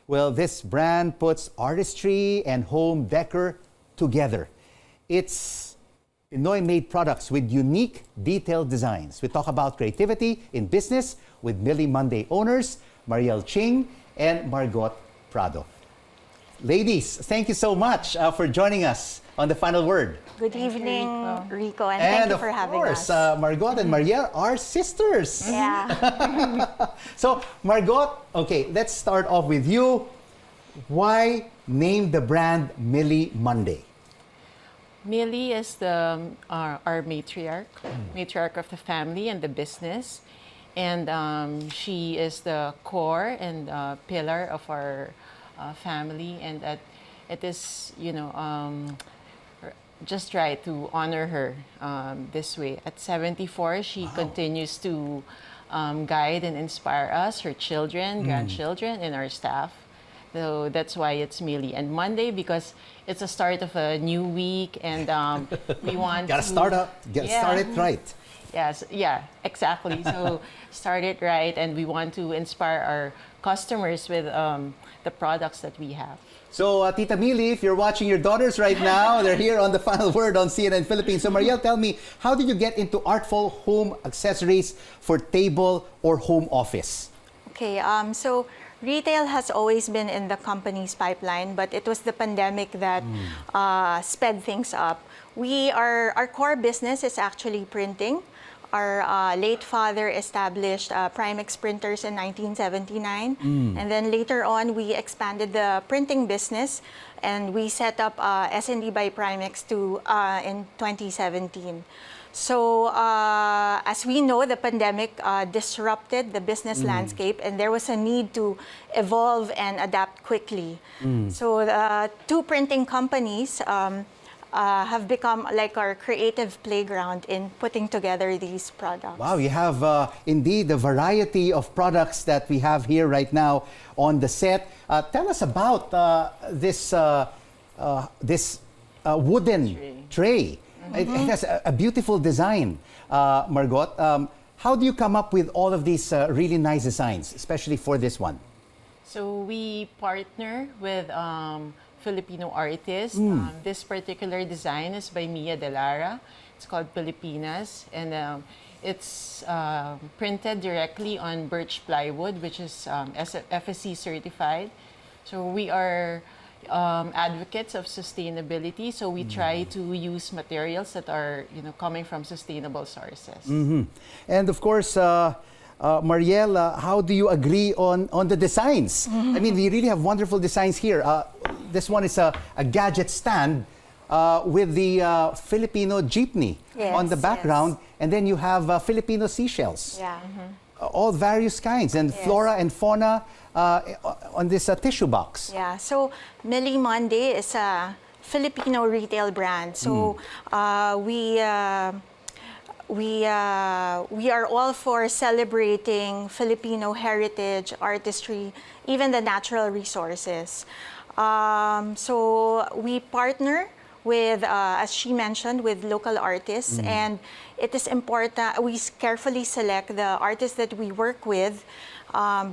Well, this brand puts artistry and home decor together. It's Pinoy-made products with unique, detailed designs. We talk about creativity in business with Millie Monday owners, Mariel Ching and Margot Prado. Ladies, thank you so much for joining us on The Final Word. Good evening, Rico, and thank you for having us. And of course, Margot and Mariel are sisters. Yeah. So, Margot, okay, let's start off with you. Why name the brand Millie Monday? Millie is our matriarch of the family and the business. And she is the core and pillar of our family. And that it is, just right to honor her this way. At 74, she continues to guide and inspire us, her children, grandchildren, and our staff. So that's why it's Millie. And Monday, because it's the start of a new week, and we want Gotta start it right. Yes, yeah, exactly. So start it right, and we want to inspire our customers with the products that we have. So, Tita Millie, if you're watching your daughters right now, they're here on The Final Word on CNN Philippines. So, Mariel, tell me, how did you get into artful home accessories for table or home office? Okay, so retail has always been in the company's pipeline, but it was the pandemic that sped things up. Our core business is actually printing. Our late father established Primex printers in 1979. And then later on, we expanded the printing business and we set up S&D by Primex in 2017. So as we know, the pandemic disrupted the business landscape, and there was a need to evolve and adapt quickly. So the two printing companies have become like our creative playground in putting together these products. Wow, you have indeed a variety of products that we have here right now on the set. Tell us about this wooden tray. It has a beautiful design, Margot. How do you come up with all of these really nice designs, especially for this one? So we partner with Filipino artists. This particular design is by Mia De Lara. It's called Pilipinas, and it's printed directly on birch plywood, which is FSC certified. So we are advocates of sustainability, so we try to use materials that are coming from sustainable sources. And of course, Mariel, how do you agree on the designs? I mean, we really have wonderful designs here. This one is a gadget stand with the Filipino jeepney on the background, and then you have Filipino seashells. Yeah. All various kinds, and flora and fauna on this tissue box. Yeah, so Millie Monday is a Filipino retail brand. So we are all for celebrating Filipino heritage, artistry, even the natural resources. So we partner with, as she mentioned, with local artists, and it is important, we carefully select the artists that we work with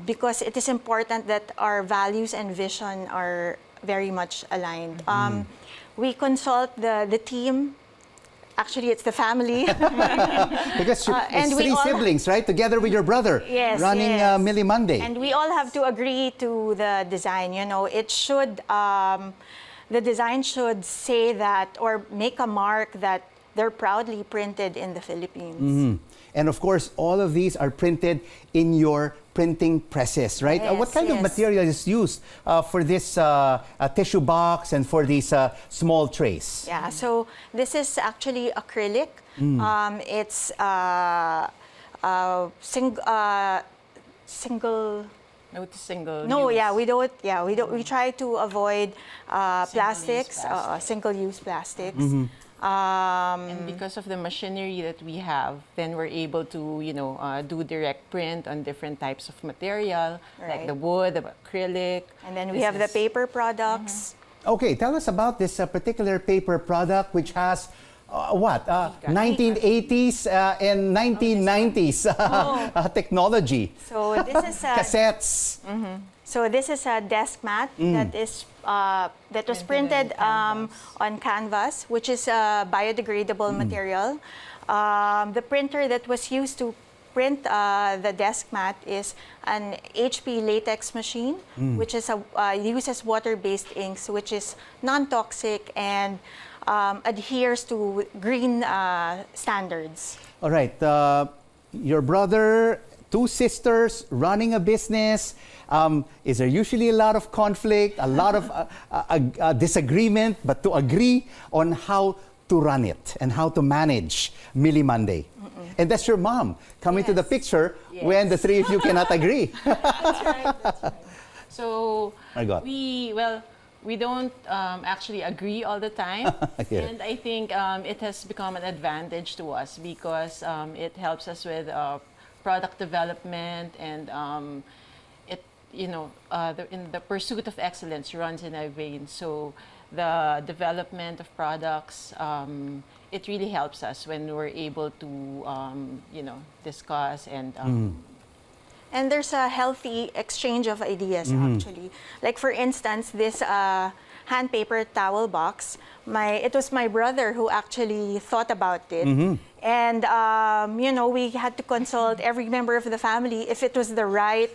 because it is important that our values and vision are very much aligned. We consult the team. Actually, it's the family. Because it's three siblings, right? Together with your brother, running Millie Monday. And we all have to agree to the design. It should, the design should say that or make a mark that they're proudly printed in the Philippines. And of course, all of these are printed in your printing presses, right? What kind of material is used for this tissue box and for these small trays? Yeah, so this is actually acrylic. It's single. No, we don't. Yeah, we don't. We try to avoid plastics, single-use plastics. And because of the machinery that we have, then we're able to, do direct print on different types of material, like the wood, the acrylic. And then we have the paper products. Okay, tell us about this particular paper product, which has 1980s and 1990s technology. So this is cassettes. So this is a desk mat that is that was printed on canvas, which is a biodegradable material. The printer that was used to print the desk mat is an HP latex machine, which is uses water-based inks, which is non-toxic and adheres to green standards. All right. Your brother, two sisters running a business. Is there usually a lot of conflict, a lot of disagreement, but to agree on how to run it and how to manage Millie Monday? And that's your mom coming to the picture when the three of you cannot agree. That's right. So Margot. we don't actually agree all the time. Yeah. And I think it has become an advantage to us because it helps us with product development and in the pursuit of excellence runs in our veins. So the development of products, it really helps us when we're able to discuss and And there's a healthy exchange of ideas, actually. Like, for instance, this hand paper towel box, it was my brother who actually thought about it. And, we had to consult every member of the family if it was the right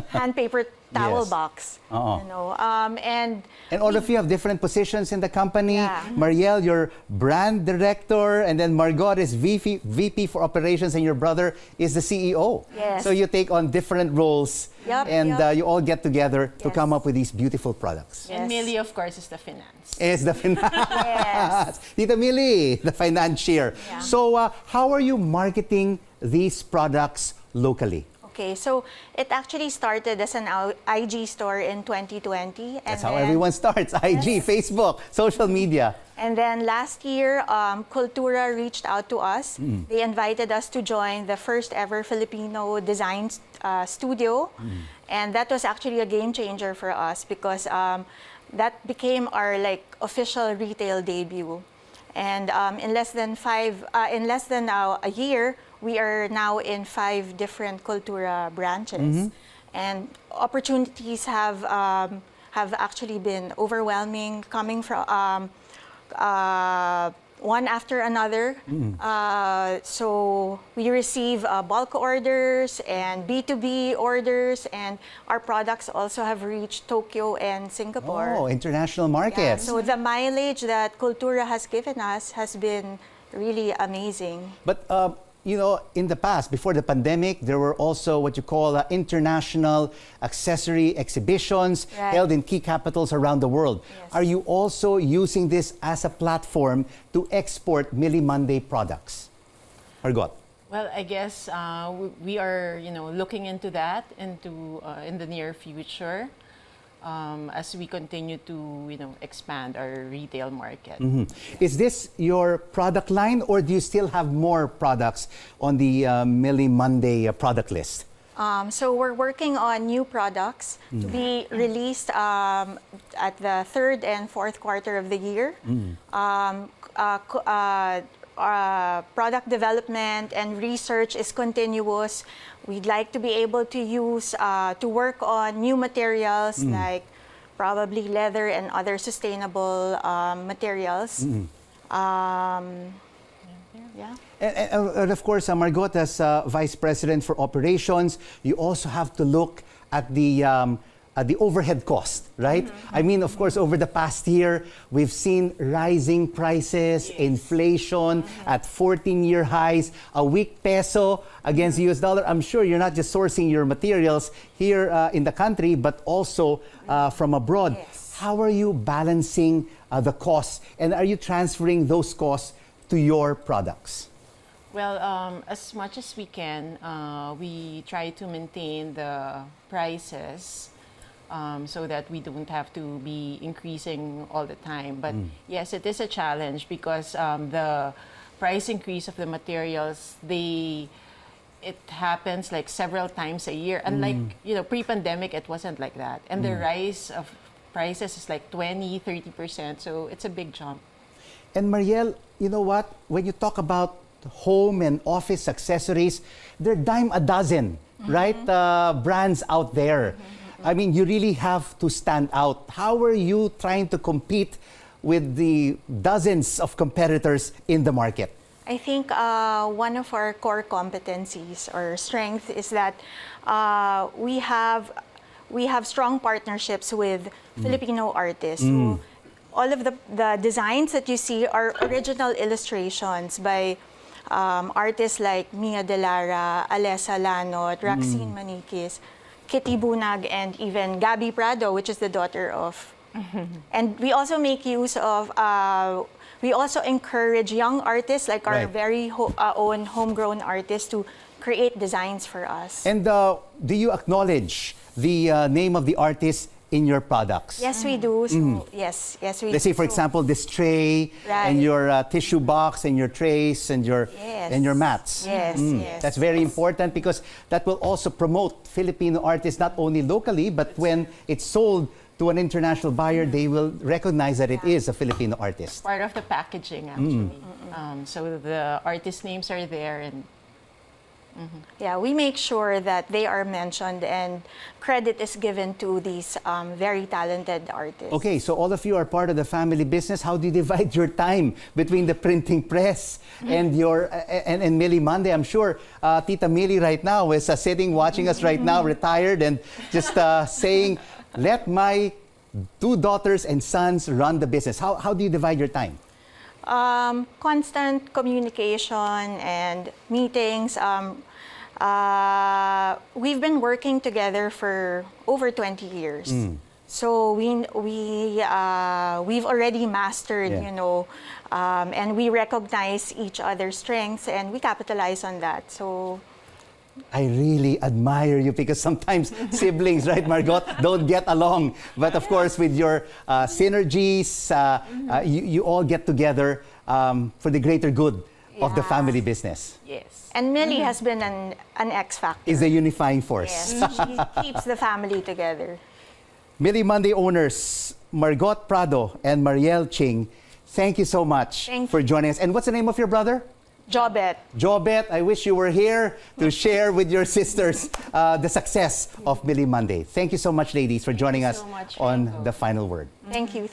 hand paper towel box. And all of you have different positions in the company. Yeah. Mariel, you're brand director, and then Margot is VP for operations, and your brother is the CEO. Yes. So you take on different roles, and you all get together to come up with these beautiful products. And Millie, of course, is the finance. Is the finance. Yes. Tita Millie, the financier. Yeah. So how are you marketing these products locally? Okay, so it actually started as an IG store in 2020. That's how everyone starts. IG, Facebook, social media. And then last year, Cultura reached out to us. They invited us to join the first ever Filipino design studio. And that was actually a game changer for us because that became our official retail debut. And in less than a year, we are now in 5 different Cultura branches. And opportunities have actually been overwhelming, coming from one after another. So we receive bulk orders and B2B orders, and our products also have reached Tokyo and Singapore. Oh, international markets. So the mileage that Cultura has given us has been really amazing. But in the past, before the pandemic, there were also what you call international accessory exhibitions held in key capitals around the world. Yes. Are you also using this as a platform to export Millie Monday products? Margot? Well, I guess we are looking into that in the near future. As we continue to expand our retail market. Is this your product line, or do you still have more products on the Millie Monday product list? So we're working on new products to be released at the 3rd and 4th quarter of the year. Product development and research is continuous. We'd like to be able to use to work on new materials like probably leather and other sustainable materials. And of course, Margot, as Vice President for Operations, you also have to look at the overhead cost, right? I mean, of course, over the past year, we've seen rising prices, inflation at 14-year highs, a weak peso against the US dollar. I'm sure you're not just sourcing your materials here in the country, but also from abroad. Yes. How are you balancing the costs, and are you transferring those costs to your products? Well, as much as we can, we try to maintain the prices so that we don't have to be increasing all the time. But yes, it is a challenge because the price increase of the materials, it happens like several times a year. Unlike, pre-pandemic, it wasn't like that. And the rise of prices is like 20-30%, so it's a big jump. And Mariel, you know what? When you talk about home and office accessories, they're dime a dozen, right? Brands out there. I mean, you really have to stand out. How are you trying to compete with the dozens of competitors in the market? I think one of our core competencies or strength is that we have strong partnerships with Filipino artists. Who, all of the designs that you see are original illustrations by artists like Mia Delara, Alessa Lanot, Raxine Maniquis, Kitty Bunag, and even Gabby Prado, which is the daughter of. And we also make use of, we also encourage young artists like our Right. very own homegrown artists to create designs for us. And do you acknowledge the name of the artist in your products? Yes, we do. So, yes, we Let's do. say, for So, example, this tray and Right. your tissue box and your trays and your mats. Yes, yes. That's very important because that will also promote Filipino artists not only locally, but when it's sold to an international buyer, they will recognize that it is a Filipino artist. Part of the packaging, actually. So the artist names are there, and Yeah, we make sure that they are mentioned and credit is given to these very talented artists. Okay, so all of you are part of the family business. How do you divide your time between the printing press and your and Millie Monday? I'm sure Tita Millie right now is sitting watching us right now, retired, and just saying, "Let my 2 daughters and sons run the business." How do you divide your time? Constant communication and meetings. We've been working together for over 20 years. So we've already mastered, Yeah. you know, and we recognize each other's strengths and we capitalize on that. So I really admire you because sometimes siblings, right, Margot, don't get along. But of course, with your synergies, you all get together for the greater good of the Yeah. family business. yes. and Millie has been an X factor. Is a unifying force. Yes, she keeps the family together. Millie Monday owners, Margot Prado and Mariel Ching, thank you so much Thank for you. joining us. And what's the name of your brother? Jobet. Jobet, I wish you were here to share with your sisters the success of Millie Monday. Thank you so much, ladies, for joining you us so much, on Margot. The Final Word. Thank you.